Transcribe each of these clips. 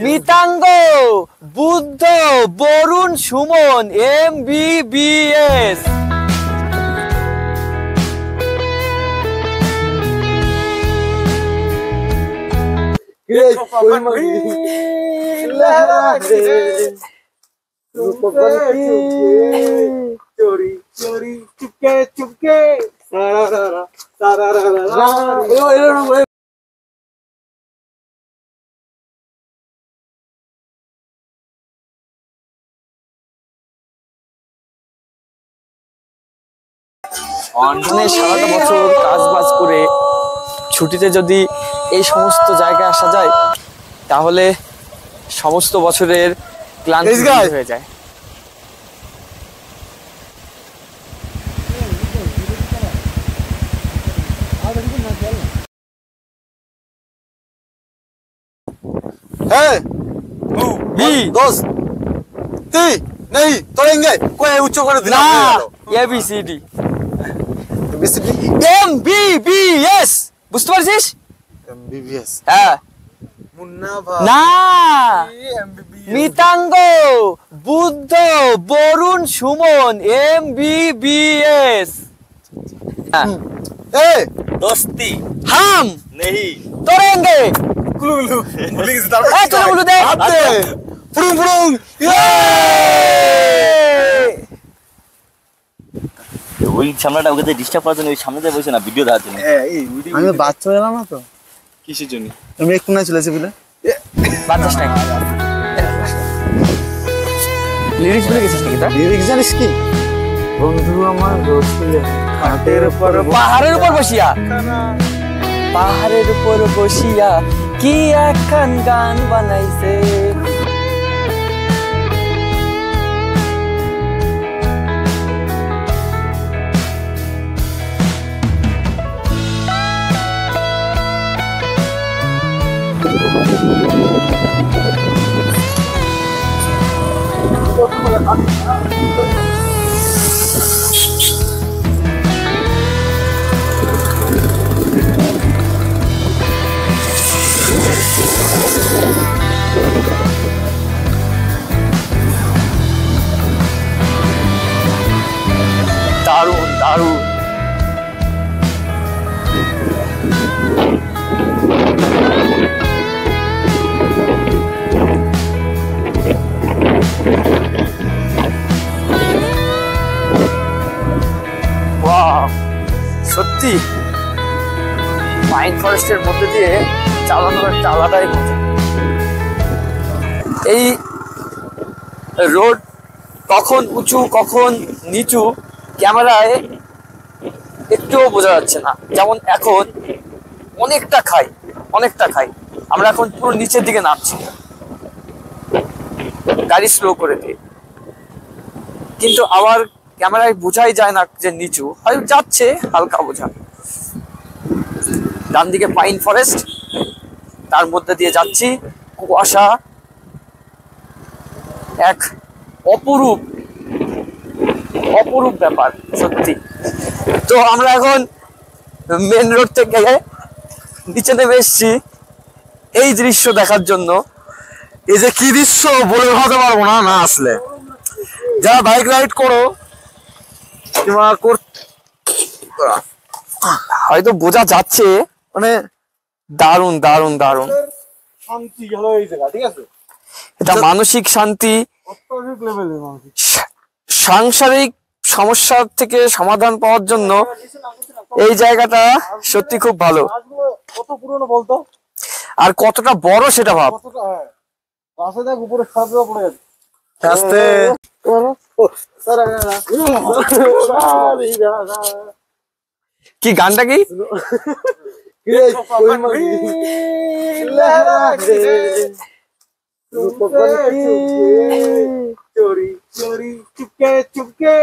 মিতাঙ্গ, Buddha, Varun, Suman, MBBS। चोरी चोरी चुपके चुपके মানে সারাটা বছর কাজ বাজ করে ছুটিতে যদি এই সমস্ত জায়গায় আসা যায় তাহলে সমস্ত বছরের ক্লান্তি দূর হয়ে যায়। दोस्त नहीं तोड़ेंगे कोई ऊंचो कर दिला ABCD MBBS বুঝতে পারছিস? MBBS হ্যাঁ मुन्ना भाई না MBBS মিতাঙ্গ, বুদ্ধ, বরুণ, সুমন, MBBS। ए दोस्ती हम नहीं तोड़ेंगे। गुलू गुलू बोली किस तरह ए चलो बोलो दे आते फुरुंग फुरुंग ওই সামনেটা ওকে ডিস্টার্ব করার জন্য ওই সামনে দিয়ে বসে না ভিডিও দেখার জন্য আমি বাচ্চা এলাম না তো কিসের জন্য আমি একটু না চলেছে বলে বাতাস নাই লিরিক্স বলে গেছিস নাকি তা? লিরিক্স জানিস কি বন্ধু আমার রসিয়া খাটের উপর পাহাড়ের উপর বসিয়া পাহাড়ের উপর বসিয়া কি একখান গান বানাইছে। দারুণ দারুণ সত্যি পাইন ফরেস্টের মধ্যে দিয়ে চালানোর একটা আলাদাই মজা। এই রোড কখন উঁচু কখন নিচু ক্যামেরায় একটুও বোঝা যাচ্ছে না। যেমন এখন অনেকটা খাই আমরা এখন পুরো নিচের দিকে নামছি গাড়ি স্লো করে দিয়ে, কিন্তু আবার ক্যামেরায় বোঝাই যায় না যে নিচু, হয়তো যাচ্ছে হালকা বোঝা। ডান দিকে পাইন ফরেস্ট, তার মধ্যে দিয়ে যাচ্ছি কুয়াশা, এক অপরূপ অপরূপ ব্যাপার সত্যি। তো আমরা এখন মেন রোড থেকে নিচে নেমে এসছি এই দৃশ্য দেখার জন্য। এই যে কি দৃশ্য বলে ভাবতে পারবো না না আসলে। যারা বাইক রাইড করো কিংবা হয়তো বোঝা যাচ্ছে, মানে দারুণ দারুণ দারুণ। শান্তি হলো এই জায়গা, ঠিক আছে? এটা মানসিক শান্তি, অত্যধিক লেভেলের মানসিক সাংসারিক সমস্যা থেকে সমাধান পাওয়ার জন্য এই জায়গাটা সত্যি খুব ভালো। কত পুরনো বলতো, আর কতটা বড় সেটা ভাব। কতটা বাসে দেখ উপরে সবগুলো পড়ে যাচ্ছে আস্তে। কি গানটা কি? चोरी चोरी चुपके चुपके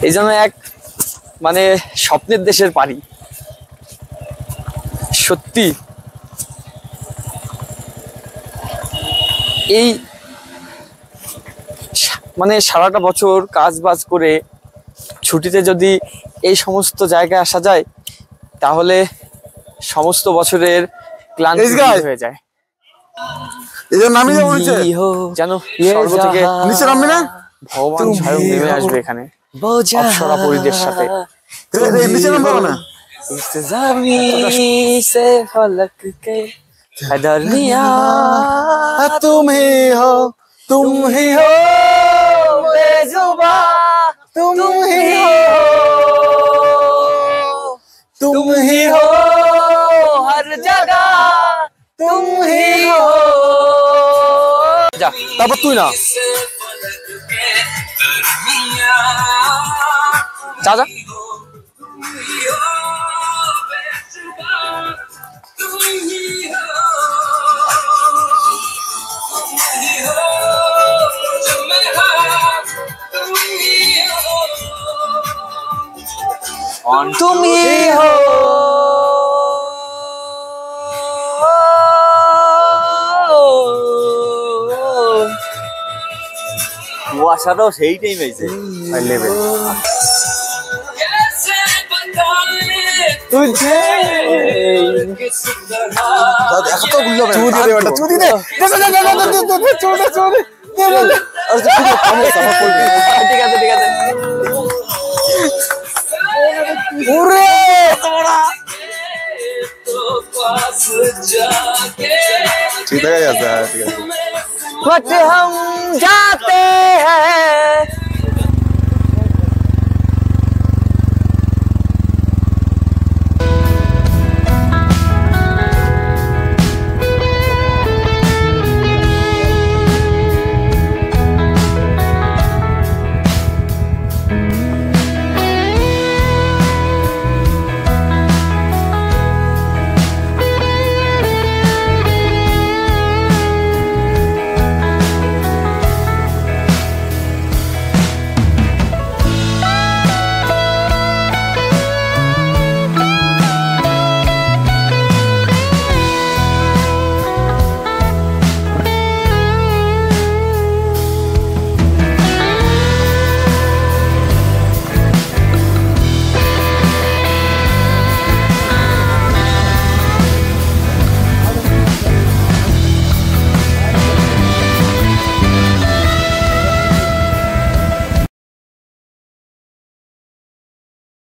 এই জন্য এক মানে স্বপ্নের দেশের পারি সত্যি। এই মানে সারাটা বছর কাজ বাজ করে ছুটিতে যদি এই সমস্ত জায়গায় আসা যায় তাহলে সমস্ত বছরের ক্লান্তি দূর হয়ে যায়। এই যে নামি যাবো নিচে, যেন স্বর্গ থেকে নিচে নামবি না? ভগবান স্বয়ং নেমে আসবে এখানে অপ্সরা পরিদের সাথে। নিচে নামবো না? इस ज़मीं से फलक के दरमिया तुम ही हो बेजुबा तुम ही हो हर जगह तुम ही हो। जा তারপর তুই না যা যা। तुम ही हो কুয়াশাটাও সেই টাইম হয়েছে लेवल तुझे এত গুলো চুদি দে ওটা, চুদি দে। ঠিক আছে ঠিক আছে। ওরে ঠিক আছে, ঠিক আছে। बट हम जाते हैं